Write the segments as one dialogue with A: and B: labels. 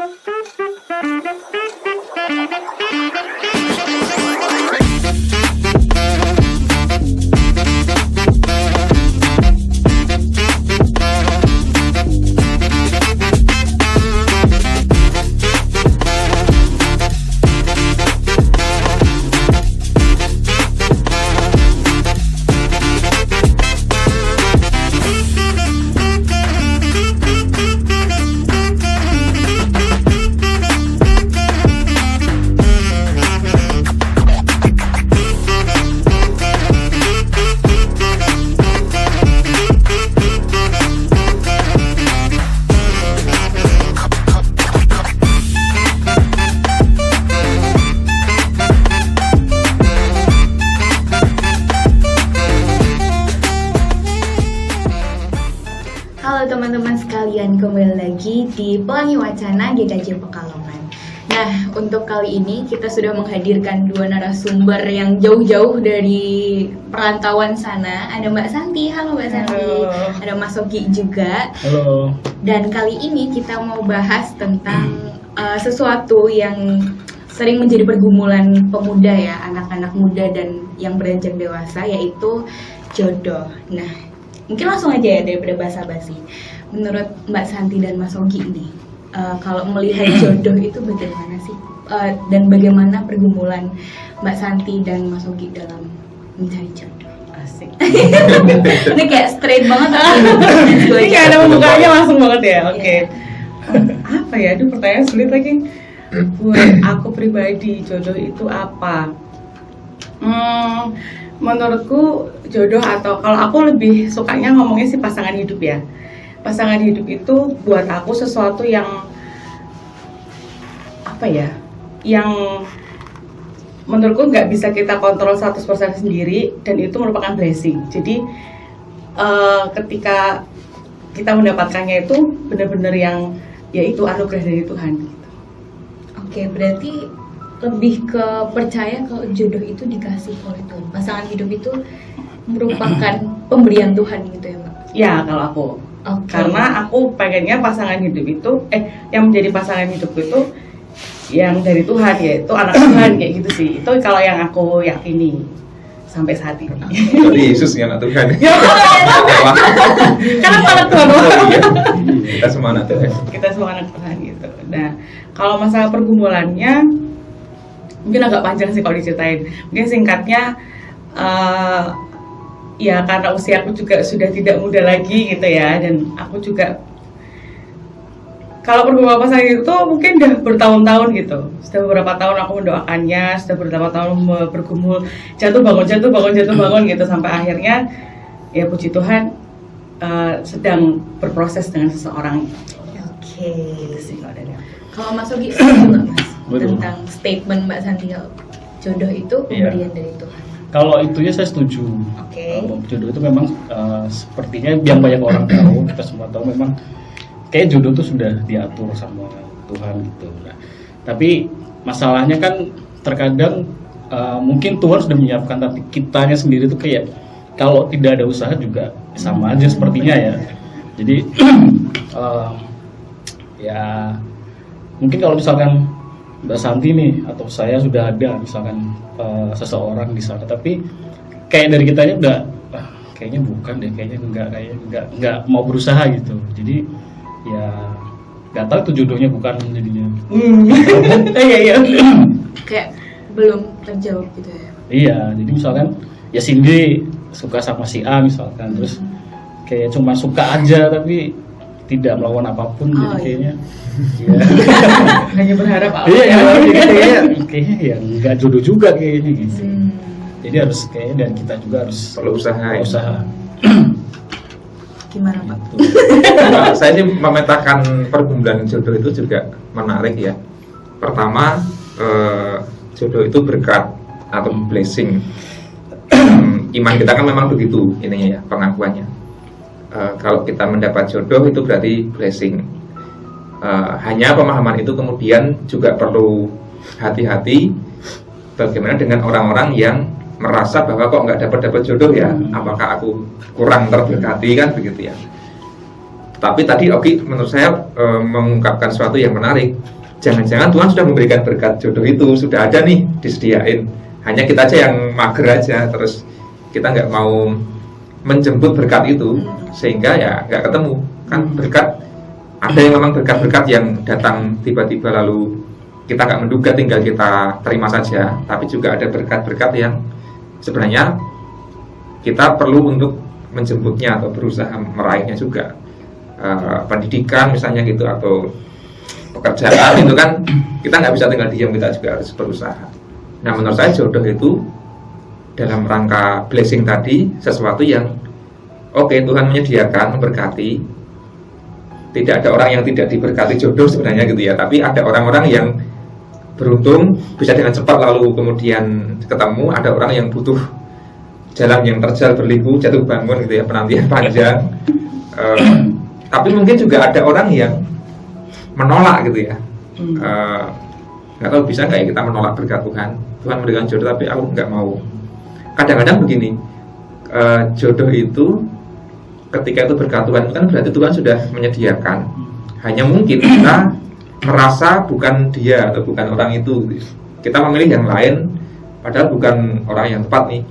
A: Halo teman-teman sekalian, kembali lagi di Pelangi Wacana GKJ Pekalongan. Nah, untuk kali ini kita sudah menghadirkan dua narasumber yang jauh-jauh dari perantauan sana. Ada Mbak Santi, halo Mbak Santi.
B: Halo.
A: Ada Mas Ogi juga.
B: Halo.
A: Dan kali ini kita mau bahas tentang sesuatu yang sering menjadi pergumulan pemuda ya, anak-anak muda dan yang beranjak dewasa, yaitu jodoh. Nah, mungkin langsung aja ya daripada basa-basi. Menurut Mbak Santi dan Mas Ogi nih, kalau melihat jodoh itu bagaimana sih? Dan bagaimana pergumulan Mbak Santi dan Mas Ogi dalam mencari jodoh?
B: Asik.
A: Ini kayak straight banget.
B: Ini kayak ada pembukanya langsung banget ya. Oke. Apa ya? Aduh, pertanyaan sulit lagi. Buat aku pribadi, jodoh itu apa? Menurutku jodoh, atau kalau aku lebih sukanya ngomongnya sih pasangan hidup ya. Pasangan hidup itu buat aku sesuatu yang apa ya, yang menurutku nggak bisa kita kontrol 100% sendiri, dan itu merupakan blessing. Jadi ketika kita mendapatkannya itu benar-benar yang yaitu anugerah dari Tuhan gitu.
A: Oke, berarti lebih ke percaya kalau jodoh itu dikasih oleh Tuhan. Pasangan hidup itu merupakan pemberian Tuhan gitu ya, Mbak?
B: Ya, kalau aku.
A: Okay.
B: Karena aku pengennya pasangan hidup itu, yang menjadi pasangan hidup itu yang dari Tuhan, yaitu anak Tuhan kayak gitu sih. Itu kalau yang aku yakini sampai saat ini.
C: Jadi Yesus yang anak Tuhan.
B: Karena anak Tuhan.
C: Kita semua anak Tuhan.
B: Kita semua anak Tuhan gitu. Nah, kalau masalah pergumulannya mungkin agak panjang sih kalau diceritain. Mungkin singkatnya, ya karena usia aku juga sudah tidak muda lagi gitu ya, dan aku juga kalau pergumulan pasangan itu mungkin udah bertahun-tahun gitu. Sudah beberapa tahun aku mendoakannya, sudah beberapa tahun bergumul, jatuh bangun gitu, sampai akhirnya ya puji Tuhan sedang berproses dengan seseorang.
A: Oke.
B: Gitu sih kalau dari aku.
A: Kalau Mas Ogi setuju nggak Mas
B: Betul.
A: tentang statement Mbak Santi kalau jodoh itu pemberian dari Tuhan?
D: Kalau itunya saya setuju.
A: Oke.
D: Jodoh itu memang sepertinya yang banyak orang tahu, kita semua tahu memang kayak jodoh itu sudah diatur sama Tuhan gitu. Nah, tapi masalahnya kan terkadang mungkin Tuhan sudah menyiapkan, tapi kitanya sendiri tuh kayak kalau tidak ada usaha juga sama aja sepertinya ya. Jadi ya mungkin kalau misalkan Mbak Santi nih atau saya sudah ada misalkan seseorang di sana, tapi kayak dari kitanya udah kayaknya bukan deh, kayaknya enggak mau berusaha gitu. Jadi ya nggak tahu itu jodohnya bukan jadinya.
B: Iya.
A: Kayak belum terjawab gitu ya?
D: Iya, jadi misalkan ya Cindy suka sama si A misalkan, terus kayak cuma suka aja tapi tidak melakukan apapun, jadi kayaknya ya.
B: Hanya berharap apa?
D: Iya, kayaknya ya nggak jodoh juga kayaknya gitu. Jadi harus kayaknya, dan kita juga harus
C: Perlu usaha.
A: Gimana Pak?
C: Nah, saya sih memetakan pergumulan jodoh itu juga menarik ya. Pertama, jodoh itu berkat atau blessing. Iman kita kan memang begitu ininya ya, pengakuannya. Kalau kita mendapat jodoh itu berarti blessing. Hanya pemahaman itu kemudian juga perlu hati-hati. Bagaimana dengan orang-orang yang merasa bahwa kok nggak dapat jodoh ya, apakah aku kurang terberkati kan begitu ya. Tapi tadi Oki menurut saya mengungkapkan sesuatu yang menarik. Jangan-jangan Tuhan sudah memberikan berkat jodoh itu, sudah ada nih, disediain. Hanya kita aja yang mager aja, terus kita nggak mau menjemput berkat itu, sehingga ya nggak ketemu. Kan berkat, ada yang memang berkat-berkat yang datang tiba-tiba lalu kita nggak menduga, tinggal kita terima saja. Tapi juga ada berkat-berkat yang sebenarnya kita perlu untuk menjemputnya atau berusaha meraihnya juga. Pendidikan misalnya gitu, atau pekerjaan itu kan kita nggak bisa tinggal diam, kita juga harus berusaha. Nah, menurut saya jodoh itu dalam rangka blessing tadi, sesuatu yang oke, Tuhan menyediakan, memberkati. Tidak ada orang yang tidak diberkati jodoh sebenarnya gitu ya, tapi ada orang-orang yang beruntung bisa dengan cepat lalu kemudian ketemu, ada orang yang butuh jalan yang terjal berliku, jatuh bangun gitu ya, penantian panjang. Tapi mungkin juga ada orang yang menolak gitu ya. Nggak tahu bisa nggak ya kita menolak berkat Tuhan. Tuhan memberikan jodoh tapi aku nggak mau. Kadang-kadang begini, jodoh itu ketika itu berkat Tuhan kan berarti Tuhan sudah menyediakan. Hanya mungkin kita merasa bukan dia atau bukan orang itu. Kita memilih yang lain padahal bukan orang yang tepat nih.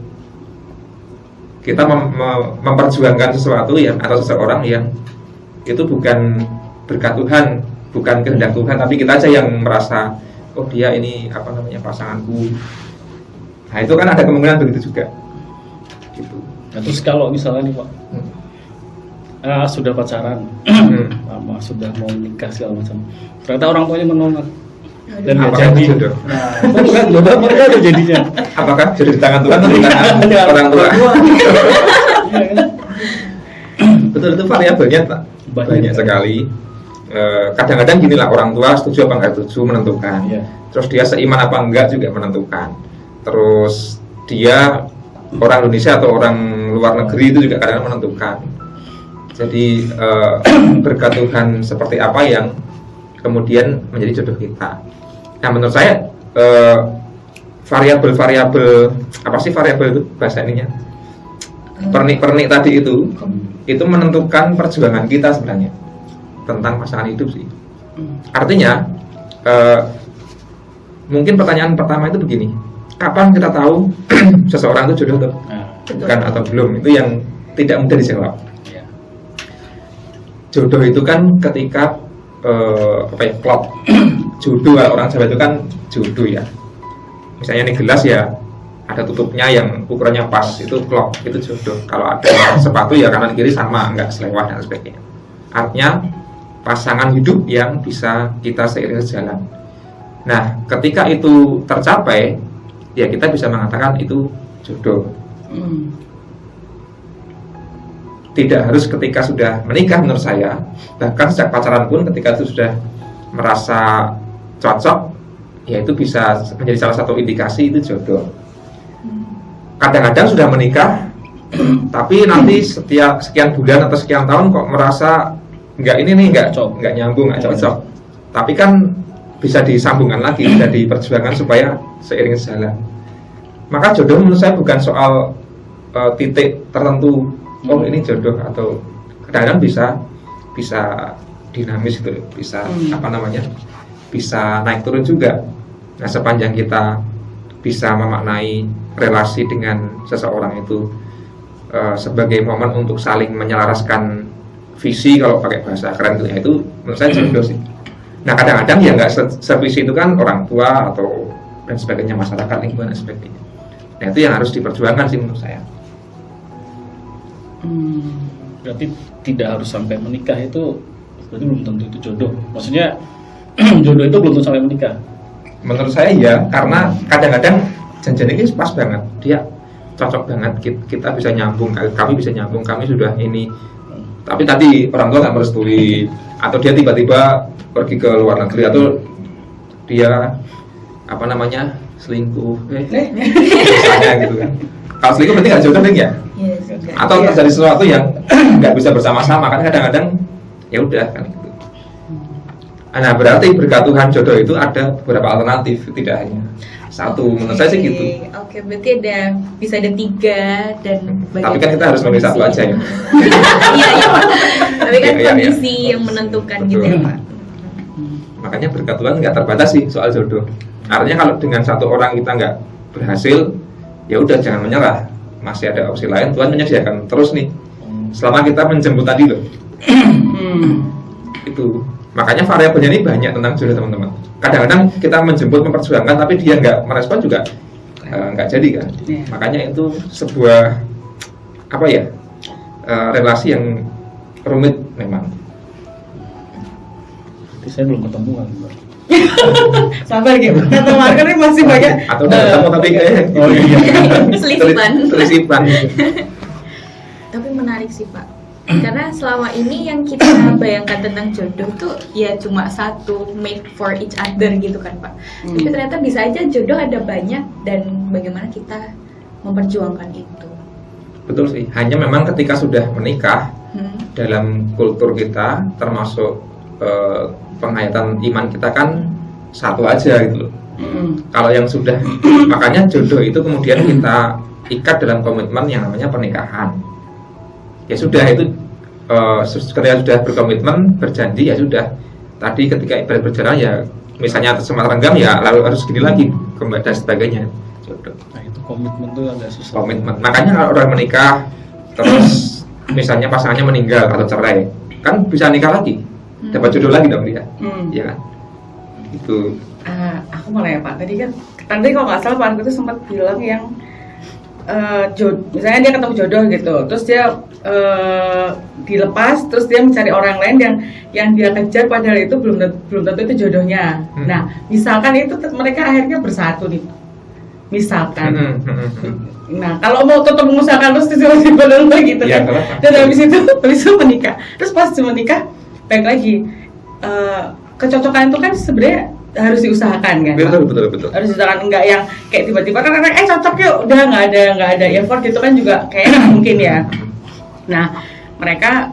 C: Kita memperjuangkan sesuatu yang atau seseorang yang itu bukan berkat Tuhan, bukan kehendak Tuhan, tapi kita aja yang merasa oh dia ini apa namanya pasanganku. Nah itu kan ada kemungkinan begitu juga. Gitu.
D: Nah, terus kalau misalnya nih Pak, sudah pacaran, lama sudah mau nikah segala macam, ternyata orang tuanya menolak dan nggak
C: Apakah
D: jadi.
C: itu jodoh?
D: Nah, itu kan jodoh mereka ada jadinya.
C: Apakah jodoh di tangan Tuhan atau di tangan orang tua?
D: Iya kan?
C: Betul, itu variabelnya banyak sekali. Kadang-kadang gini lah, orang tua setuju apa enggak setuju menentukan.
D: Iya.
C: Terus dia seiman apa enggak juga menentukan. Terus dia orang Indonesia atau orang luar negeri itu juga kadang-kadang menentukan. Jadi berkat Tuhan seperti apa yang kemudian menjadi jodoh kita. Nah menurut saya variabel-variabel apa sih variabel itu bahasa ininya? Pernik-pernik tadi itu menentukan perjuangan kita sebenarnya tentang pasangan hidup sih. Artinya mungkin pertanyaan pertama itu begini, kapan kita tahu seseorang itu jodoh bukan atau belum? Itu yang tidak mudah dijawab.
D: Iya.
C: Jodoh itu kan ketika plot jodoh, orang Jawa itu kan jodoh ya. Misalnya ini gelas ya, ada tutupnya yang ukurannya pas, itu klop, itu jodoh. Kalau ada sepatu ya kanan kiri sama, nggak selewat dan sebagainya. Artinya pasangan hidup yang bisa kita seiring sejalan. Nah, ketika itu tercapai, ya kita bisa mengatakan itu jodoh. Tidak harus ketika sudah menikah menurut saya, bahkan sejak pacaran pun ketika itu sudah merasa cocok, ya itu bisa menjadi salah satu indikasi itu jodoh. Kadang-kadang sudah menikah, tapi nanti setiap sekian bulan atau sekian tahun kok merasa nggak ini nih nggak nyambung, nggak cocok. Tapi kan bisa disambungkan lagi, bisa diperjuangkan supaya seiring jalan. Maka jodoh menurut saya bukan soal titik tertentu. Oh ini jodoh, atau kadang-kadang bisa dinamis gitu, bisa bisa naik turun juga. Nah sepanjang kita bisa memaknai relasi dengan seseorang itu sebagai momen untuk saling menyelaraskan visi, kalau pakai bahasa keren itu menurut saya jodoh sih. Nah kadang-kadang ya nggak sevisi itu kan orang tua atau dan sebagainya, masyarakat, lingkungan dan sebagainya. Nah itu yang harus diperjuangkan sih menurut saya.
D: Berarti tidak harus sampai menikah, itu berarti belum tentu itu jodoh. Maksudnya jodoh itu belum tentu sampai menikah.
C: Menurut saya ya, karena kadang-kadang janjian ini pas banget, dia cocok banget, kita bisa nyambung, kami bisa nyambung, kami sudah ini. Tapi tadi orang tua nggak merestui, atau dia tiba-tiba pergi ke luar negeri, atau dia selingkuh, misalnya gitu kan. Kalau selingkuh berarti nggak jodoh nih ya? Atau terjadi sesuatu yang nggak bisa bersama-sama, kan kadang-kadang ya udah kan gitu. Nah, berarti berkat Tuhan jodoh itu ada beberapa alternatif, tidak hanya satu. Menurut saya sih gitu.
A: Oke, berarti bisa ada 3 dan
C: Tapi kan kita harus memilih satu aja ya.
A: Iya, iya. Tapi kan
C: Iya, iya,
A: kondisi
C: iya.
A: yang menentukan
C: Betul.
A: gitu ya, Pak.
C: Makanya berkat Tuhan nggak terbatas sih soal jodoh. Artinya kalau dengan satu orang kita nggak berhasil, ya udah jangan menyerah. Masih ada opsi lain, Tuhan menyediakan terus nih. Selama kita menjemput tadi loh. Itu. Makanya variabelnya ini banyak tentang jodoh teman-teman. Kadang-kadang kita menjemput, memperjuangkan, tapi dia nggak merespon juga nggak jadi kan.
B: Iya.
C: Makanya itu sebuah apa ya relasi yang rumit memang.
D: Tapi saya belum ketemu kan, Mbak.
B: Sabar gitu. Kemarin kan masih banyak.
C: Atau udah ketemu tapi
D: Oh iya.
A: Selisipan.
C: Selisipan.
A: Tapi menarik sih, Pak. Karena selama ini yang kita bayangkan tentang jodoh tuh ya cuma satu, made for each other gitu kan, Pak. Tapi ternyata bisa aja jodoh ada banyak, dan bagaimana kita memperjuangkan itu.
C: Betul sih. Hanya memang ketika sudah menikah, dalam kultur kita termasuk penghayatan iman kita kan satu aja gitu loh. Kalau yang sudah, makanya jodoh itu kemudian kita ikat dalam komitmen yang namanya pernikahan. Ya sudah itu ketika sudah berkomitmen, berjanji, ya sudah. Tadi ketika ibadah berjalan ya misalnya sempat renggang ya lalu harus gini lagi kembali dan sebagainya. Jodoh.
D: Nah itu komitmen tuh agak susah.
C: Komitmen. Makanya kalau orang menikah terus misalnya pasangannya meninggal atau cerai, kan bisa nikah lagi, dapat jodoh lagi dong dia, ya kan? Itu.
B: Aku mau nanya Pak, tadi kalau nggak salah Pak Argo itu sempat bilang yang misalnya dia ketemu jodoh gitu, terus dia dilepas, terus dia mencari orang lain yang dia kejar, padahal itu belum tentu itu jodohnya. Nah, misalkan itu mereka akhirnya bersatu nih, misalkan. Nah, kalau mau tetap mengusahakan terus tiba-tiba dulu gitu
C: Ya,
B: kan, dan habis itu menikah, terus pas menikah, baik lagi kecocokan itu kan sebenarnya harus diusahakan kan,
C: Betul.
B: harus diusahakan, enggak yang kayak tiba-tiba kan cocok yuk, udah nggak ada effort gitu kan juga kayaknya nggak mungkin ya. Nah, mereka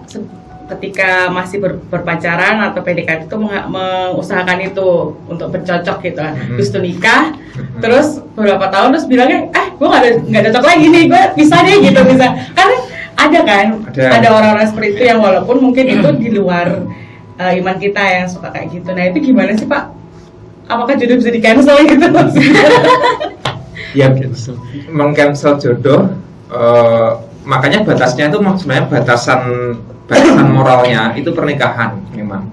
B: ketika masih berpacaran atau PDKT itu mengusahakan itu untuk bercocok gitu kan. Terus tuh nikah, terus beberapa tahun terus bilangnya, gue nggak cocok lagi nih, gue bisa deh gitu, bisa. Karena ada kan, ada orang-orang seperti itu yang walaupun mungkin itu di luar iman kita yang suka kayak gitu. Nah itu gimana sih Pak? Apakah jodoh bisa di cancel gitu?
C: Ya, meng-cancel jodoh. Makanya batasnya itu sebenarnya batasan moralnya itu pernikahan memang.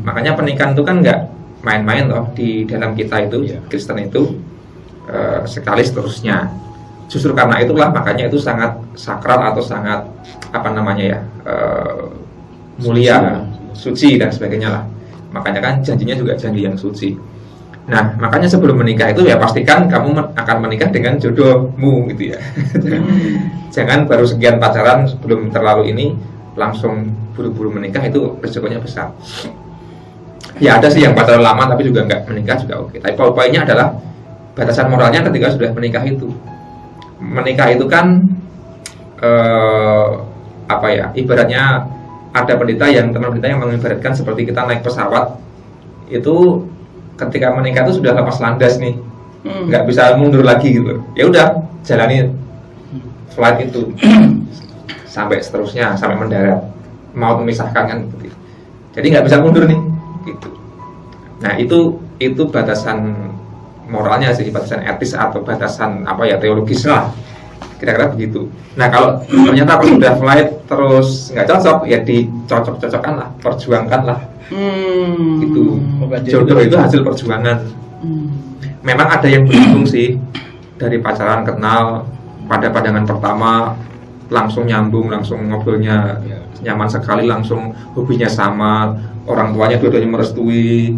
C: Makanya pernikahan itu kan nggak main-main loh di dalam kita itu, Kristen itu sekali seterusnya. Justru karena itulah makanya itu sangat sakral atau sangat mulia, suci dan sebagainya lah. Makanya kan janjinya juga janji yang suci. Nah, makanya sebelum menikah itu ya pastikan kamu akan menikah dengan jodohmu gitu ya. Jangan baru sekian pacaran sebelum terlalu ini langsung buru-buru menikah, itu resikonya besar. Ya ada sih yang pacaran lama tapi juga nggak menikah juga oke. Tapi poinnya adalah batasan moralnya ketika sudah menikah itu. Menikah itu kan ibaratnya ada teman pendeta yang mengibaratkan seperti kita naik pesawat itu. Ketika menikah itu sudah lepas landas nih, nggak bisa mundur lagi gitu. Ya udah, jalani flight itu sampai seterusnya, sampai mendarat. Mau memisahkan kan gitu. Jadi nggak bisa mundur nih, gitu. Nah itu batasan moralnya sih, batasan etis atau batasan teologis lah. Kira-kira begitu. Nah kalau ternyata pas sudah flight terus nggak cocok, ya dicocok-cocokkan lah, perjuangkan lah. Gitu. Jodoh itu hasil perjuangan. Memang ada yang beruntung sih, dari pacaran kenal pada pandangan pertama langsung nyambung, langsung ngobrolnya nyaman sekali, langsung hobinya sama, orang tuanya dua-duanya merestui,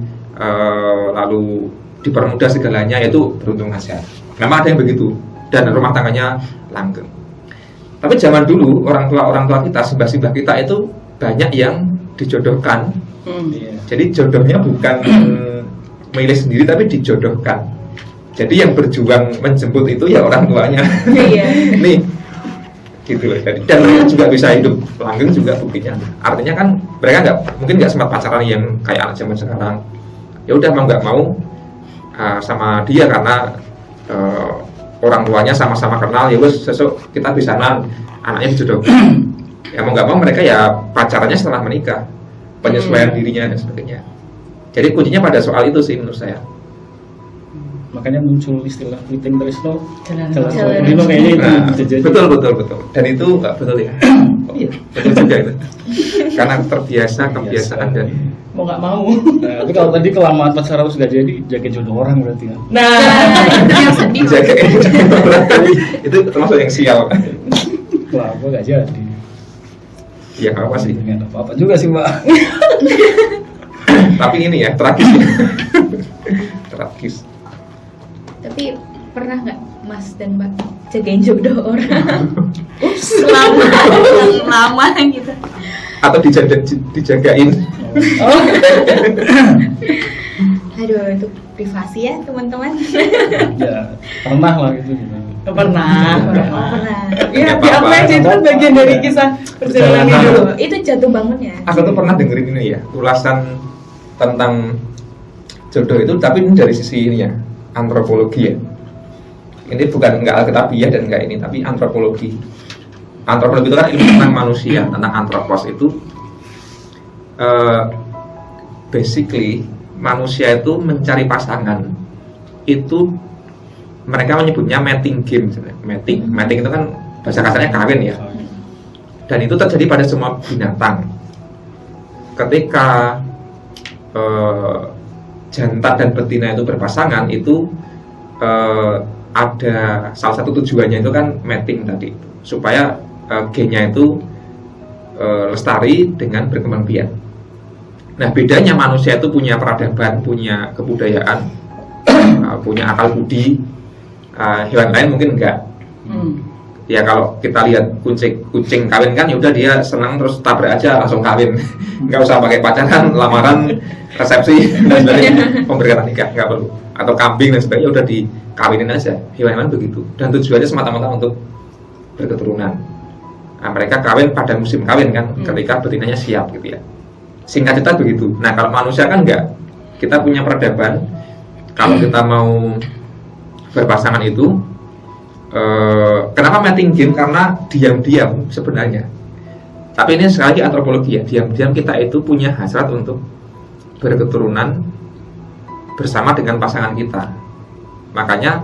C: lalu dipermudah segalanya, itu beruntung aja. Memang ada yang begitu dan rumah tangganya langgeng. Tapi zaman dulu orang tua kita, simbah-simbah kita itu banyak yang dijodohkan. Jadi jodohnya bukan milih sendiri tapi dijodohkan. Jadi yang berjuang menjemput itu ya orang tuanya. Nih gitu loh. Dan mereka juga bisa hidup langgeng juga buktinya. Artinya kan mereka mungkin nggak sempat pacaran yang kayak anak zaman sekarang. Ya udah mau nggak mau sama dia karena orang tuanya sama-sama kenal, ya wes sesuk kita bisa anaknya dijodohkan. Ya mau nggak mau mereka ya pacarannya setelah menikah, penyesuaian dirinya dan sebagainya. Jadi kuncinya pada soal itu sih menurut saya.
D: Makanya muncul istilah Witing Tresno,
B: Jalan
D: Lino kayaknya itu
C: Nah,
D: bisa jadi.
C: betul. Dan itu nggak betul ya. Oh iya, betul juga itu. Karena kebiasaan dan
B: mau nggak mau.
D: Nah, tapi kalau tadi kelamaan pacaran terus gak jadi, jaga jodoh orang berarti ya.
B: Nah,
A: Itu yang sedih.
C: jaga itu termasuk yang sial.
D: Kenapa gak jadi?
C: Ya nggak apa sih.
D: Nggak apa-apa juga sih Mbak.
C: Tapi ini ya tragis. Tragis.
A: Tapi pernah nggak Mas dan Mbak jagain jodoh orang lama gitu?
C: Atau dijagain.
B: oh,
A: Aduh, itu privasi ya teman-teman.
D: Ya pernah lah gitu.
B: pernah.
A: Pernah.
B: Ya,
C: Nggak
B: apa
C: apa-apa.
B: aja itu kan bagian dari kisah perjalanan
C: Perjalanan.
B: hidup.
A: Itu jatuh bangunnya.
C: Aku tuh pernah dengerin ini ya, ulasan tentang jodoh itu, tapi ini dari sisi ini ya, antropologi ya. Ini bukan nggak alkitabiah dan nggak ini, tapi antropologi. Antropologi itu kan ilmu tentang manusia, tentang antropos itu. Basically manusia itu mencari pasangan itu mereka menyebutnya mating game. Mating itu kan bahasa kasarnya kawin ya. Dan itu terjadi pada semua binatang. Ketika jantan dan betina itu berpasangan itu ada salah satu tujuannya itu kan mating tadi, supaya gennya itu lestari dengan berkembang biak. Nah bedanya manusia itu punya peradaban, punya kebudayaan, punya akal budi. Hewan lain mungkin enggak. Ya kalau kita lihat kucing kawin kan, yaudah dia senang terus tabrak aja langsung kawin, nggak usah pakai pacaran, lamaran, resepsi dan sebagainya, pemberian nikah nggak perlu. Atau kambing dan sebagainya udah dikawinin aja. Hewan begitu. Dan tujuannya semata-mata untuk berketurunan. Nah, mereka kawin pada musim kawin kan, ketika betinanya siap gitu ya. Singkat cerita begitu. Nah kalau manusia kan enggak. Kita punya peradaban. Kalau kita mau berpasangan itu, kenapa mating game? Karena diam-diam sebenarnya. Tapi ini sekali lagi antropologi ya. Diam-diam kita itu punya hasrat untuk berketurunan bersama dengan pasangan kita. Makanya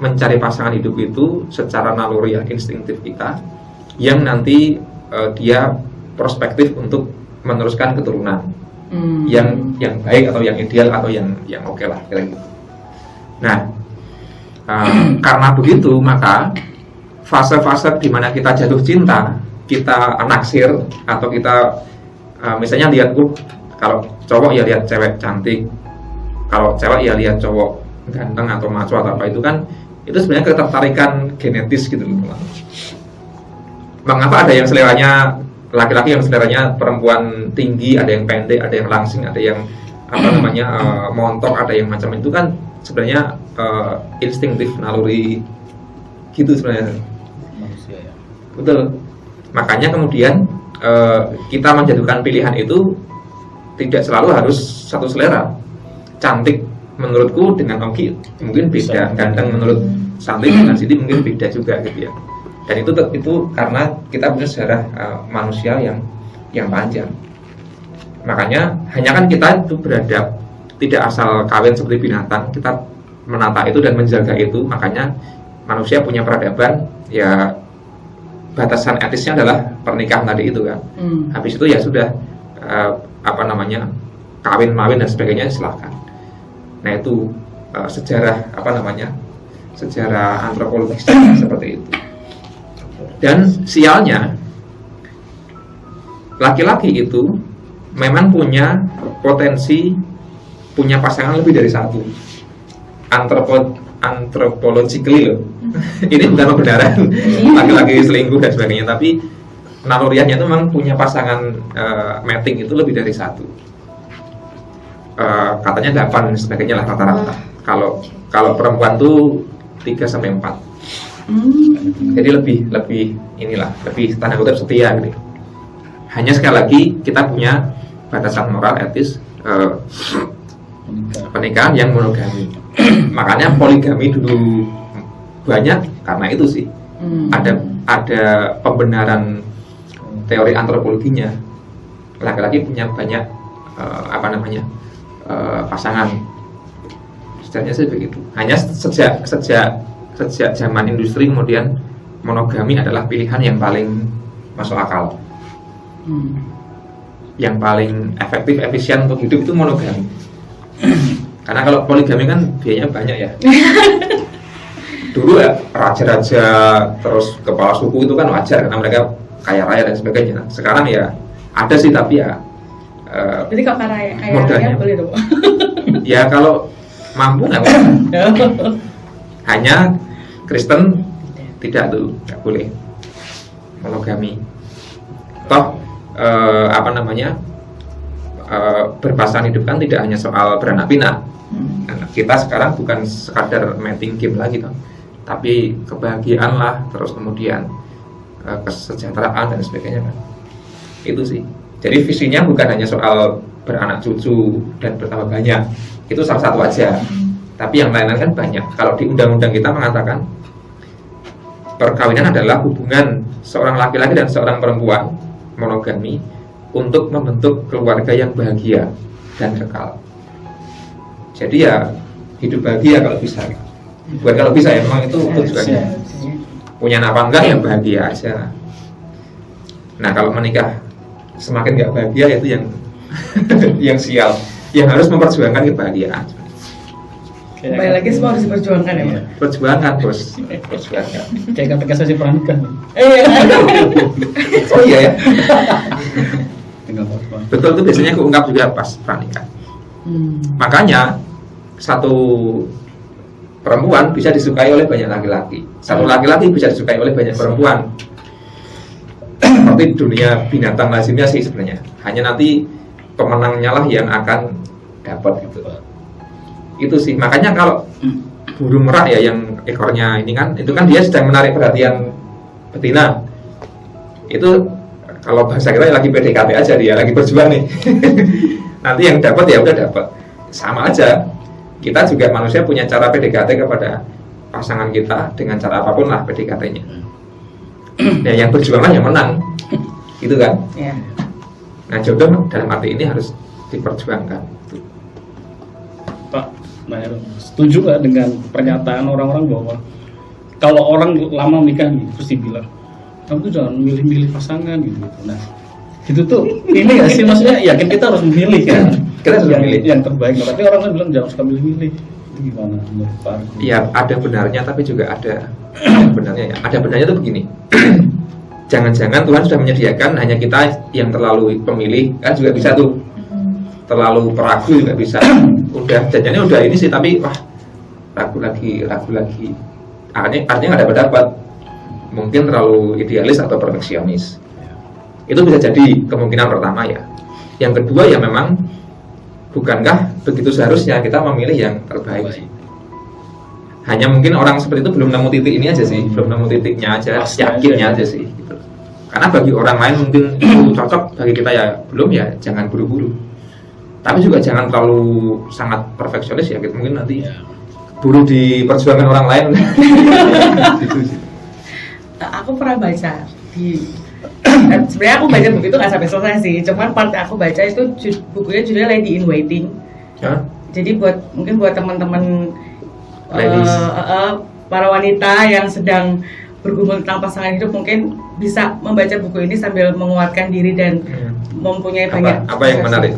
C: mencari pasangan hidup itu secara naluri instinktif kita, yang nanti dia prospektif untuk meneruskan keturunan yang baik atau yang ideal atau yang oke lah kira gitu. Nah karena begitu maka fase-fase di mana kita jatuh cinta, kita naksir atau kita misalnya lihat kalau cowok ya lihat cewek cantik, kalau cewek ya lihat cowok ganteng atau maco atau apa, itu kan itu sebenarnya ketertarikan genetis gitu loh. Mengapa ada yang seleranya laki-laki, yang seleranya perempuan tinggi, ada yang pendek, ada yang langsing, ada yang montok, ada yang macam itu kan sebenarnya instinktif, naluri gitu sebenarnya.
D: Manusia ya.
C: Betul. Makanya kemudian kita menjatuhkan pilihan itu tidak selalu harus satu selera. Cantik menurutku dengan Oki mungkin beda, ganteng menurut Santi dengan Siti mungkin beda juga gitu ya. Dan itu karena kita punya sejarah manusia yang panjang. Makanya hanya kan kita itu beradab, tidak asal kawin seperti binatang, kita menata itu dan menjaga itu. Makanya manusia punya peradaban, ya batasan etisnya adalah pernikahan tadi itu kan. Habis itu ya sudah kawin dan sebagainya silakan. Nah itu sejarah sejarah antropologis seperti itu. Dan sialnya laki-laki itu memang punya potensi punya pasangan lebih dari satu. Anthropologically loh. Ini bukan kebenaran laki-laki selingkuh dan sebagainya, tapi naluriahnya itu memang punya pasangan mating itu lebih dari satu. Katanya 8 dan sebagainya lah rata-rata. Kalau perempuan tuh 3 sampai 4. Jadi lebih inilah, lebih tanda kutip setia gitu. Hanya sekali lagi kita punya batasan moral etis pernikahan yang monogami. Makanya poligami dulu banyak karena itu sih. Ada pembenaran teori antropologinya. Laki-laki punya banyak pasangan. Sebenarnya sih begitu. Hanya sejak zaman industri kemudian monogami adalah pilihan yang paling masuk akal. Yang paling efektif, efisien untuk hidup itu monogami. Karena kalau poligami kan biayanya banyak ya. Dulu ya raja-raja terus kepala suku itu kan wajar karena mereka kaya raya dan sebagainya. Sekarang ya ada sih tapi ya.
B: Jadi kalau kaya raya boleh dong.
C: Ya kalau mampu nggak apa-apa. Hanya Kristen tidak tuh, nggak boleh monogami. Toh berpasangan hidup kan tidak hanya soal beranak pinak. Kita sekarang bukan sekadar mating game lagi toh, tapi kebahagiaan lah, terus kemudian kesejahteraan dan sebagainya kan. Itu sih. Jadi visinya bukan hanya soal beranak cucu dan bertambah banyak. Itu salah satu aja. Tapi yang lain-lain kan banyak. Kalau di undang-undang kita mengatakan perkawinan adalah hubungan seorang laki-laki dan seorang perempuan monogami untuk membentuk keluarga yang bahagia dan kekal. Jadi ya hidup bahagia kalau bisa. Bukan kalau bisa ya, memang itu tujuannya. Punya anak apa enggak yang bahagia aja. Nah kalau menikah semakin nggak bahagia itu yang yang sial. Yang harus memperjuangkan kebahagiaan.
B: Kembali lagi semua harus diperjuangkan ya Pak?
C: Perjuangan bos. Perjuangan.
D: Kayak kata kasasi pranikah.
C: Oh iya ya.
D: Tinggal apa?
C: Betul tuh biasanya keungkap juga pas pranikah. Makanya satu perempuan bisa disukai oleh banyak laki-laki. Satu laki-laki bisa disukai oleh banyak perempuan. Seperti dunia binatang lazimnya sih sebenarnya. Hanya nanti pemenangnya lah yang akan dapat gitu. Itu sih. Makanya kalau burung merak ya yang ekornya ini kan, itu kan dia sedang menarik perhatian betina. Itu kalau bahasa kita lagi PDKT aja, dia lagi berjuang nih. Nanti yang dapat ya udah dapat. Sama aja. Kita juga manusia punya cara PDKT kepada pasangan kita dengan cara apapun lah PDKT-nya. Nah, yang berjuang lah yang menang. Gitu kan?
B: Iya.
C: Nah, jodoh dalam arti ini harus diperjuangkan.
D: Pak, nah, setuju nggak dengan pernyataan orang-orang bahwa kalau orang lama menikah nih, terus dibilang kamu tuh jangan milih-milih pasangan gitu. Nah, itu tuh ini nggak sih, maksudnya yakin kita harus memilih kan?
C: Kita harus memilih
D: yang terbaik. Tapi orang kan bilang jangan suka milih-milih. Itu gimana menurut Pak?
C: Iya, ada benarnya tapi juga ada benarnya ya. Ada benarnya tuh begini. Jangan-jangan Tuhan sudah menyediakan, hanya kita yang terlalu pemilih kan juga bisa tuh. Terlalu peragu juga bisa. Udah janjinya udah ini sih tapi wah ragu lagi. Artinya nggak dapat. Mungkin terlalu idealis atau perfeksionis. Itu bisa jadi kemungkinan pertama ya. Yang kedua ya memang bukankah begitu seharusnya kita memilih yang terbaik. Hanya mungkin orang seperti itu belum nemu titik ini aja sih, belum nemu titiknya aja, yakinnya aja sih gitu. Karena bagi orang lain mungkin itu cocok, bagi kita ya belum, ya jangan buru-buru. Tapi juga jangan terlalu sangat perfeksionis ya, gitu. Mungkin nanti buru diperjuangkan orang lain. Gitu sih.
B: Aku pernah baca di sebenarnya aku baca buku itu nggak sampai selesai sih, cuman part yang aku baca itu bukunya judulnya Lady in Waiting. Jadi mungkin buat teman-teman para wanita yang sedang bergumul tentang pasangan hidup mungkin bisa membaca buku ini sambil menguatkan diri dan mempunyai banyak
C: apa yang menarik?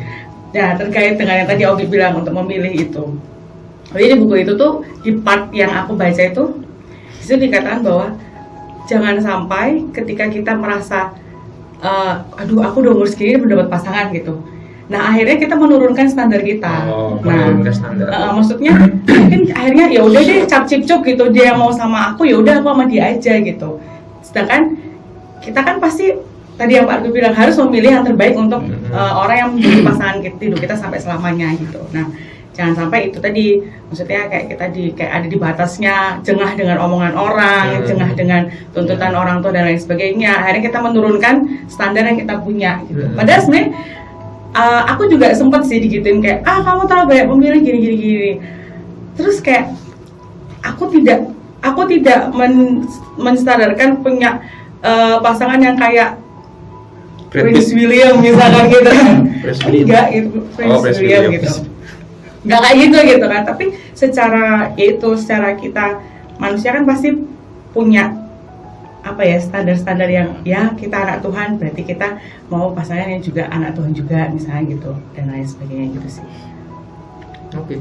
B: Ya, terkait dengan yang tadi Ogi bilang untuk memilih itu. Jadi di buku itu tuh di part yang aku baca itu dikatakan bahwa jangan sampai ketika kita merasa aduh aku udah umur segini belum dapat pasangan gitu. Nah akhirnya kita menurunkan standar kita.
C: Menurunkan standar.
B: Maksudnya mungkin akhirnya ya udah deh cap cip cuk gitu, dia yang mau sama aku ya udah aku sama dia aja gitu. Sedangkan kita kan pasti tadi yang Pak Argo bilang harus memilih yang terbaik untuk orang yang menjadi pasangan hidup kita sampai selamanya gitu. Nah jangan sampai itu tadi, maksudnya kayak ada di batasnya, jengah dengan omongan orang, jengah dengan tuntutan orang tua dan lain sebagainya. Akhirnya kita menurunkan standar yang kita punya gitu. Padahal sebenarnya aku juga sempat sih digituin kayak kamu terlalu banyak memilih gini. Terus kayak aku tidak menstandarkan punya pasangan yang kayak Prince William misalkan gitu. Enggak itu Prince William gitu. Enggak kayak gitu kan. Tapi secara kita manusia kan pasti punya standar-standar yang ya kita anak Tuhan, berarti kita mau pasangan yang juga anak Tuhan juga misalnya gitu dan lain sebagainya gitu sih.
C: Oke.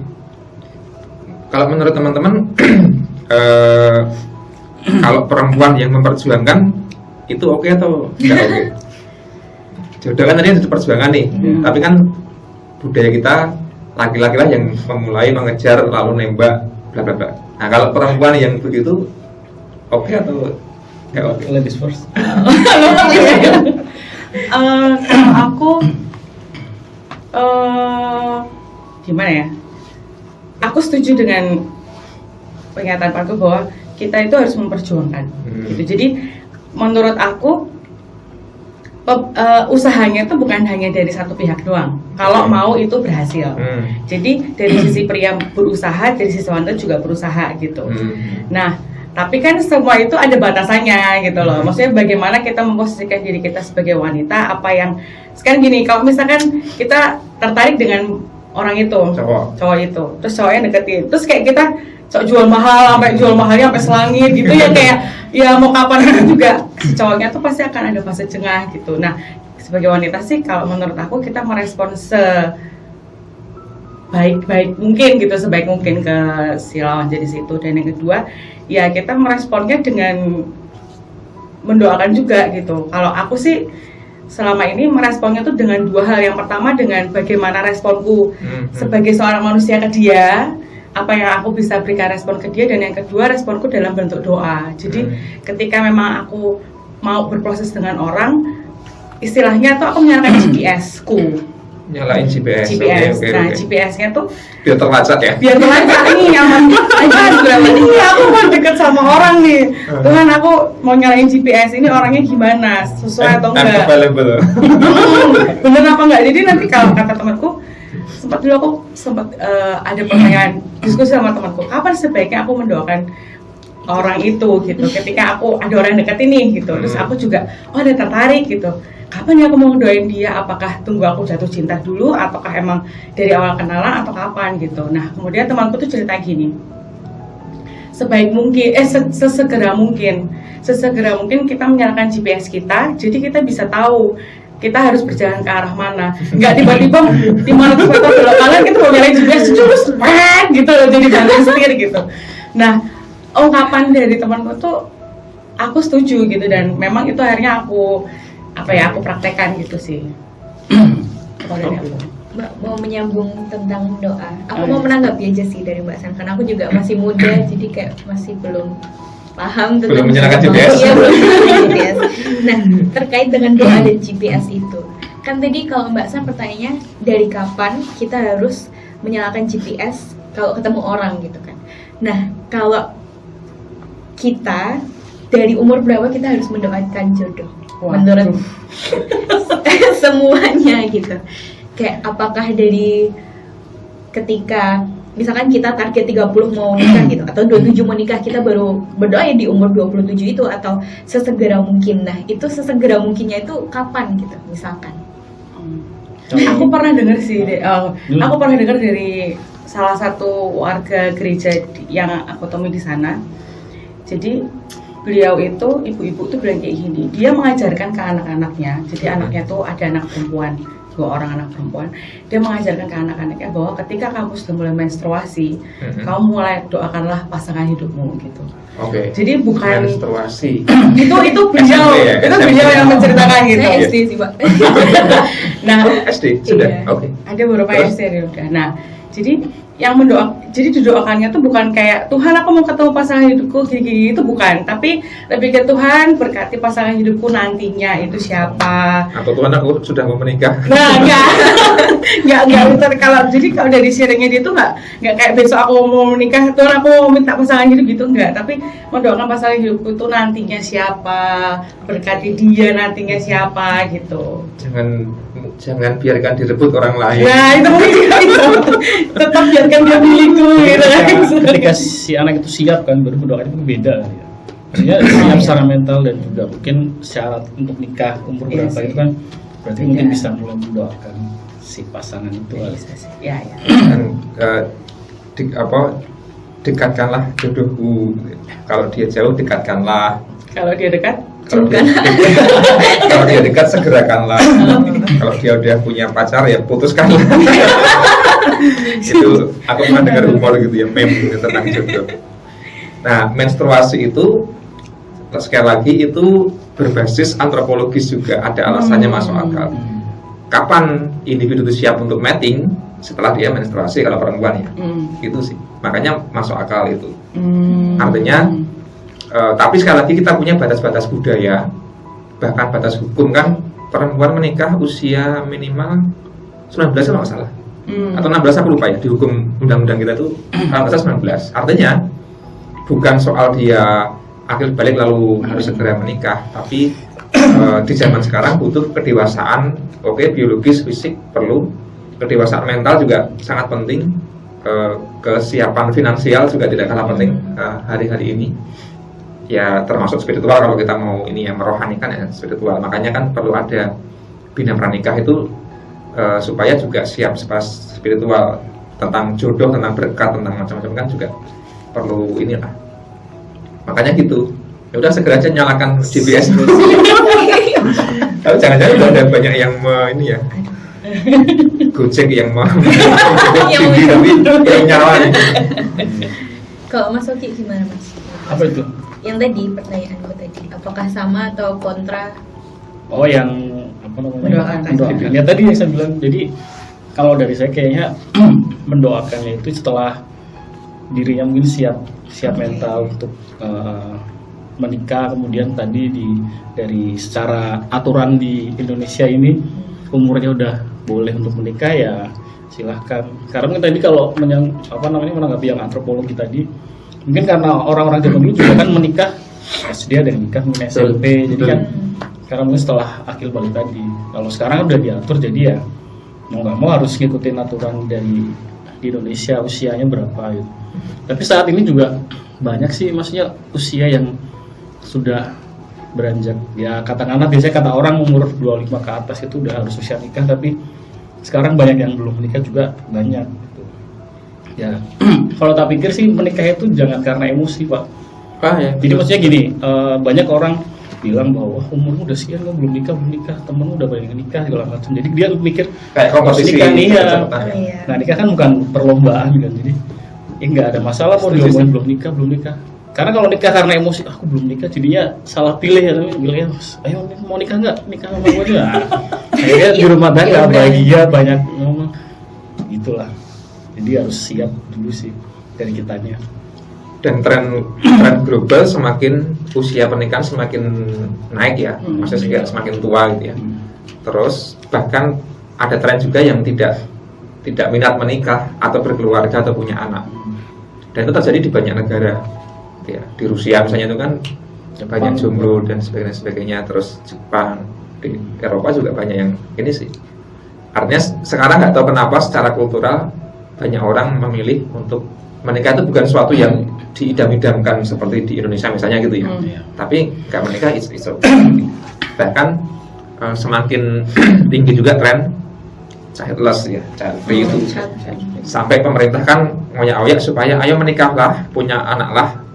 C: Kalau menurut teman-teman kalau perempuan yang memperjuangkan itu oke atau enggak oke? Jodoh kan tadi ada perjuangan nih, tapi kan budaya kita laki-laki lah yang memulai mengejar lalu nembak bla bla bla. Nah kalau perempuan yang begitu oke atau enggak oke?
D: Ladies first.
B: Kalau aku gimana ya? Aku setuju dengan pernyataan Pak Gu bahwa kita itu harus memperjuangkan. Gitu. Jadi menurut aku usahanya itu bukan hanya dari satu pihak doang. Kalau mau itu berhasil. Jadi dari sisi pria berusaha, dari sisi wanita juga berusaha gitu. Nah, tapi kan semua itu ada batasannya gitu loh. Maksudnya bagaimana kita memposisikan diri kita sebagai wanita, apa yang sekarang gini, kalau misalkan kita tertarik dengan orang itu, cowok itu, terus cowoknya deketin, terus kayak kita jual mahalnya sampai selangit gitu ya, kayak ya mau kapan juga cowoknya tuh pasti akan ada fase jengah gitu. Nah sebagai wanita sih kalau menurut aku kita merespon sebaik mungkin ke si lawan jenis itu. Dan yang kedua ya kita meresponnya dengan mendoakan juga gitu. Kalau aku sih selama ini meresponnya tuh dengan dua hal. Yang pertama dengan bagaimana responku sebagai seorang manusia ke dia, apa yang aku bisa berikan respon ke dia, dan yang kedua responku dalam bentuk doa. Jadi ketika memang aku mau berproses dengan orang, istilahnya tuh aku menyalakan GPS-ku.
C: Nyalain GPS.
B: Okay.
C: Okay.
B: GPS-nya tuh
C: biar terlacak ya.
B: Biar terlacak nih aman. Iya, aku mau deket sama orang nih. Tuhan, aku mau nyalain GPS ini orangnya gimana? Sesuai atau enggak?
C: Available.
B: Bener apa enggak? Jadi nanti kalau kata temanku, sempat ada pertanyaan diskusi sama temanku, kapan sebaiknya aku mendoakan orang itu gitu, ketika aku ada orang dekat ini gitu, terus aku juga ada tertarik gitu, kapan ya aku mau doain dia, apakah tunggu aku jatuh cinta dulu, ataukah emang dari awal kenalan atau kapan gitu. Nah kemudian temanku tuh cerita gini, sebaik mungkin sesegera mungkin kita menyalakan GPS kita, jadi kita bisa tahu kita harus berjalan ke arah mana. Nggak tiba-tiba 500 meter belok kanan kita mau nyalain GPS terus gitu loh, jadi banting setir gitu. Nah ungkapan dari temanku tuh aku setuju gitu, dan memang itu akhirnya aku praktekkan gitu sih. Kalau dari aku.
A: Mbak mau menyambung tentang doa, aku mau menanggapi aja sih dari Mbak San, karena aku juga masih muda, jadi kayak masih belum paham tentang
C: belum menyalakan GPS.
A: Iya, belum menyalakan GPS. Nah, terkait dengan doa dan GPS itu, kan tadi kalau Mbak San pertanyaannya dari kapan kita harus menyalakan GPS kalau ketemu orang gitu kan. Nah, kalau kita dari umur berapa kita harus mendoakan jodoh? Menurut semuanya gitu. Kayak apakah dari ketika misalkan kita target 30 mau nikah gitu, atau 27 mau nikah, kita baru berdoa ya di umur 27 itu, atau sesegera mungkin. Nah itu sesegera mungkinnya itu kapan gitu misalkan?
B: Aku pernah dengar sih, aku pernah dengar dari salah satu warga gereja yang aku temui di sana. Jadi beliau itu, ibu-ibu tuh bilang kayak gini, dia mengajarkan ke anak-anaknya, jadi anaknya tuh ada anak perempuan, 2 orang anak perempuan. Dia mengajarkan ke anak-anaknya bahwa ketika kamu sudah mulai menstruasi, kamu mulai doakanlah pasangan hidupmu gitu.
C: Oke.
B: Jadi bukan
C: menstruasi.
B: itu beliau, itu beliau yang menceritakan gitu.
A: Saya SD sih Pak.
B: Nah,
C: SD sudah.
A: Iya.
C: Oke.
B: ada beberapa
C: Terus?
B: SD udah. Nah, Jadi jadi didoakannya tuh bukan kayak Tuhan aku mau ketemu pasangan hidupku gini-gini, itu bukan, tapi lebih ke Tuhan berkati pasangan hidupku nantinya itu siapa.
C: Atau Tuhan aku sudah mau menikah.
B: Nah, enggak betul. Kalau dari sharingnya dia tuh enggak kayak besok aku mau menikah, Tuhan aku mau minta pasangan hidup gitu, enggak. Tapi mendoakan pasangan hidupku itu nantinya siapa, berkati dia nantinya siapa gitu.
C: Jangan biarkan direbut orang lain.
B: Nah, itu tetap biarkan dia milikku gitu kan.
D: Ketika si anak itu siap kan, baru mendoakan itu beda ya. Maksudnya siap secara mental dan juga mungkin syarat untuk nikah umur
B: Iya
D: berapa
B: sih.
D: itu kan berarti mungkin
B: Iya.
D: bisa mulai mendoakan si pasangan itu.
B: Ya.
C: Dan dekatkanlah jodohku. Kalau dia jauh dekatkanlah.
B: Kalau dia dekat,
C: Kalau dia, kalau dia dekat segerakanlah. Kalau dia udah punya pacar ya putuskanlah. Itu aku pernah dengar humor gitu ya, meme gitu tentang jodoh. Nah, menstruasi itu sekali lagi itu berbasis antropologis juga, ada alasannya masuk akal. Kapan individu itu siap untuk mating? Setelah dia menstruasi kalau perempuan ya. Itu sih. Makanya masuk akal itu. Artinya tapi sekali lagi kita punya batas-batas budaya, bahkan batas hukum kan, perempuan menikah usia minimal 19 kalau nggak salah, atau 16 aku lupa ya, di hukum undang-undang kita itu kalau nggak salah 19. Artinya bukan soal dia akil balik lalu harus segera menikah, tapi di zaman sekarang butuh kedewasaan. Oke, biologis, fisik perlu, kedewasaan mental juga sangat penting, kesiapan finansial juga tidak kalah penting hari-hari ini. Ya termasuk spiritual kalau kita mau ini yang merohanikan ya spiritual. Makanya kan perlu ada bina pranikah itu supaya juga siap spiritual, tentang jodoh, tentang berkat, tentang macam-macam kan juga perlu inilah. Makanya gitu. Ya udah segera aja nyalakan GPS. Tapi jangan-jangan udah ada banyak yang ini ya. Gojek yang mau tinggi tapi yang nyala nih.
A: Kalau Mas Oki gimana Mas?
D: Apa itu?
A: Yang tadi pertanyaanku tadi, apakah sama atau kontra?
D: Oh, yang apa namanya?
B: Mendoakan.
D: Ya tadi yang saya bilang. Jadi kalau dari saya kayaknya mendoakannya itu setelah dirinya mungkin siap mental untuk menikah. Kemudian tadi dari secara aturan di Indonesia ini umurnya udah boleh untuk menikah, ya silahkan. Karena mungkin tadi kalau menanggapi yang antropologi tadi, mungkin karena orang-orang zaman dulu juga kan menikah SD ada yang nikah mungkin SMP, jadi kan karena mungkin setelah akil balik tadi. Kalau sekarang udah diatur, jadi ya mau nggak mau harus ngikutin aturan dari di Indonesia usianya berapa gitu. Tapi saat ini juga banyak sih, maksudnya usia yang sudah beranjak, ya katakanlah biasanya kata orang umur 25 ke atas itu udah harus usia nikah, tapi sekarang banyak yang belum menikah juga banyak gitu. Ya kalau tak pikir sih menikah itu jangan karena emosi Pak.
C: Ya.
D: Jadi maksudnya gini, banyak orang bilang bahwa umurmu udah sekian kok belum nikah, temenmu udah banyak yang nikah segala macam. Jadi dia mikir
C: Kayak kompetisi
D: nikah nih ya.
C: kecepatan.
A: Iya.
D: Nah nikah kan bukan perlombaan kan, jadi nggak ada masalah mau
C: Setuju,
D: diomongin belum nikah. Karena kalau nikah karena emosi, aku belum nikah, jadinya salah pilih ya, tapi bilangnya, ayo mau nikah nggak? Nikah sama gue juga. Akhirnya di rumah tangga bahagia, banyak ngomong, gitulah. Jadi harus siap dulu sih dari kitanya.
C: Dan tren global semakin usia pernikahan semakin naik ya, maksudnya semakin tua gitu ya. Terus bahkan ada tren juga yang tidak minat menikah atau berkeluarga atau punya anak. Dan itu terjadi di banyak negara. Ya, di Rusia misalnya itu kan banyak jomblo dan sebagainya. Terus Jepang, di Eropa juga banyak yang ini sih. Artinya sekarang nggak tahu kenapa secara kultural banyak orang memilih untuk menikah itu bukan suatu yang diidam-idamkan seperti di Indonesia misalnya gitu ya. Tapi nggak menikah it's okay. Bahkan semakin tinggi juga tren childless ya, child free itu. Sampai pemerintah kan ngoyak-ngoyak supaya ayo menikahlah, punya anaklah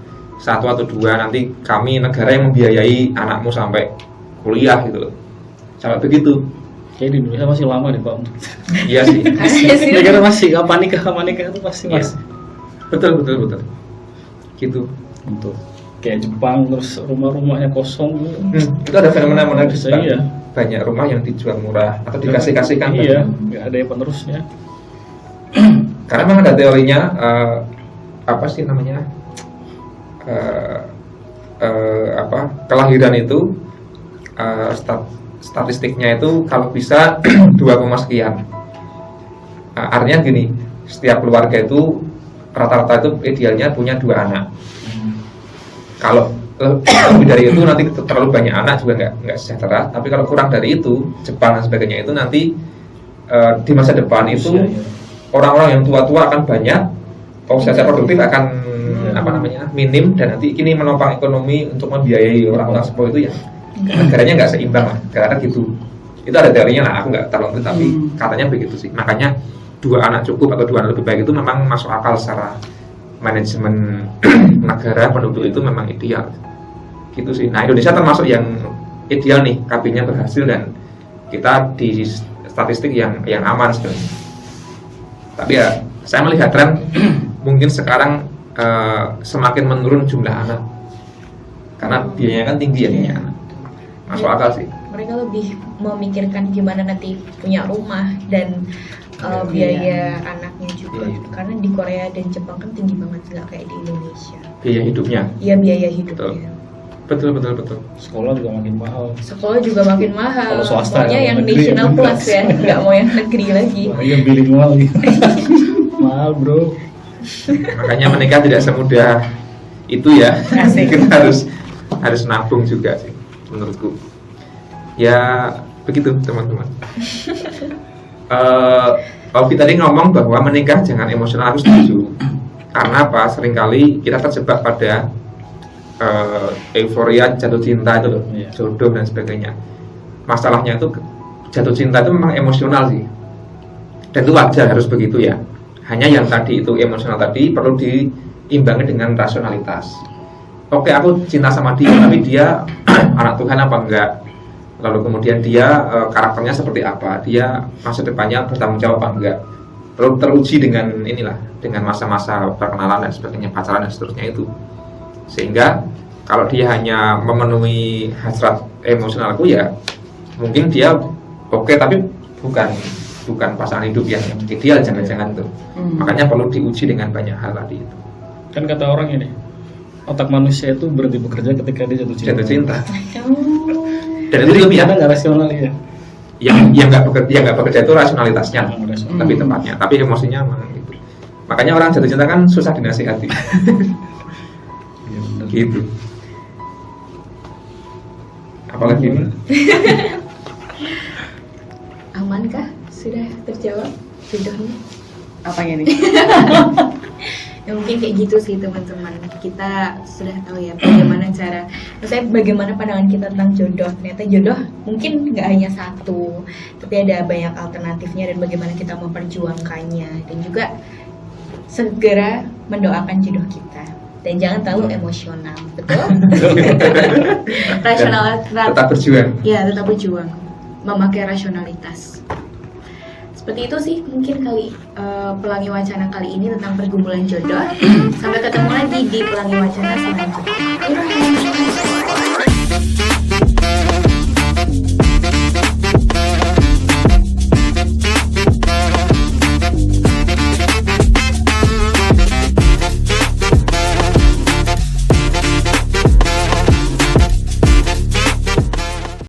C: 1 atau 2, nanti kami negara yang membiayai anakmu sampai kuliah gitu loh. Sampai begitu.
D: Kayak di Indonesia masih lama deh Pak untuk.
C: Iya sih.
D: Negara masih kapan nikah itu pasti
C: Iya.
D: masih.
C: Betul. Gitu.
D: Untuk kayak Jepang, terus rumah-rumahnya kosong.
C: Itu ada fenomena menarik di Jepang.
D: Iya.
C: Banyak rumah yang dijual murah atau dikasih-kasihkan.
D: Iya, nggak ada yang penerusnya.
C: Karena memang ada teorinya, apa sih namanya, kelahiran itu statistiknya itu kalau bisa 2, sekian. Artinya gini, setiap keluarga itu rata-rata itu idealnya punya 2 anak. Kalau lebih dari itu nanti terlalu banyak anak juga nggak sejahtera. Tapi kalau kurang dari itu, Jepang dan sebagainya itu nanti di masa depan itu orang-orang yang tua-tua akan banyak, usia produktif akan minim, dan nanti kini menopang ekonomi untuk membiayai orang-orang sepuh itu ya negaranya nggak seimbang lah, karena gitu. Itu ada teorinya lah, aku nggak terlalu ngerti, tapi katanya begitu sih. Makanya 2 anak cukup atau 2 anak lebih baik itu memang masuk akal secara manajemen negara penduduk itu memang ideal. Gitu sih. Nah, Indonesia termasuk yang ideal nih, KB-nya berhasil dan kita di statistik yang aman sebenarnya. Tapi ya saya melihat tren mungkin sekarang semakin menurun jumlah anak karena biayanya kan tinggi ya punya anak. Masuk akal sih.
A: Mereka lebih memikirkan gimana nanti punya rumah dan biaya anaknya juga. Karena di Korea dan Jepang kan tinggi banget, nggak kayak di Indonesia.
C: Biaya hidupnya.
A: Iya, biaya hidupnya.
C: Betul.
D: Sekolah juga makin mahal.
A: Sekolah juga makin mahal.
D: Kalau swasta
A: maunya
D: ya,
A: yang
D: negeri
A: national
D: ya,
A: plus ya, nggak mau yang negeri lagi.
D: Wah, iya bilingual gitu. Mahal bro.
C: Makanya menikah tidak semudah itu ya. Kita harus nabung juga sih menurutku. Ya begitu teman-teman. Ovi tadi ngomong bahwa menikah jangan emosional, harus setuju. Karena apa? Seringkali kita terjebak pada euforia jatuh cinta itu loh, jodoh dan sebagainya. Masalahnya itu jatuh cinta itu memang emosional sih, dan itu wajar, harus begitu ya. Hanya yang tadi itu emosional tadi perlu diimbangi dengan rasionalitas. Oke, aku cinta sama dia, tapi dia anak Tuhan apa enggak? Lalu kemudian dia karakternya seperti apa? Dia masa depannya bertanggung jawab apa enggak? Perlu teruji dengan dengan masa-masa perkenalan dan sebagainya, pacaran dan seterusnya itu. Sehingga kalau dia hanya memenuhi hasrat emosionalku ya mungkin dia oke, tapi bukan pasangan hidup yang ideal, jangan-jangan tuh. Makanya perlu diuji dengan banyak hal tadi itu.
D: Kan kata orang ini, otak manusia itu berhenti bekerja ketika dia jatuh cinta.
C: Dan itu lebih
D: nggak rasional ya.
C: Yang nggak bekerja itu rasionalitasnya, lebih tepatnya. Tapi emosinya memang gitu. Makanya orang jatuh cinta kan susah dinasihati. Gitu. Apalagi ini?
A: Amankah sudah terjawab jodohnya?
B: Apanya nih?
A: Ya mungkin kayak gitu sih teman-teman. Kita sudah tahu ya bagaimana pandangan kita tentang jodoh. Ternyata jodoh mungkin nggak hanya satu, tapi ada banyak alternatifnya dan bagaimana kita memperjuangkannya, dan juga segera mendoakan jodoh kita. Dan jangan terlalu emosional, betul? Rasional,
C: tetap berjuang.
A: Ya, tetap berjuang, memakai rasionalitas. Seperti itu sih mungkin Pelangi Wacana kali ini tentang pergumulan jodoh. Sampai ketemu lagi di Pelangi Wacana selanjutnya.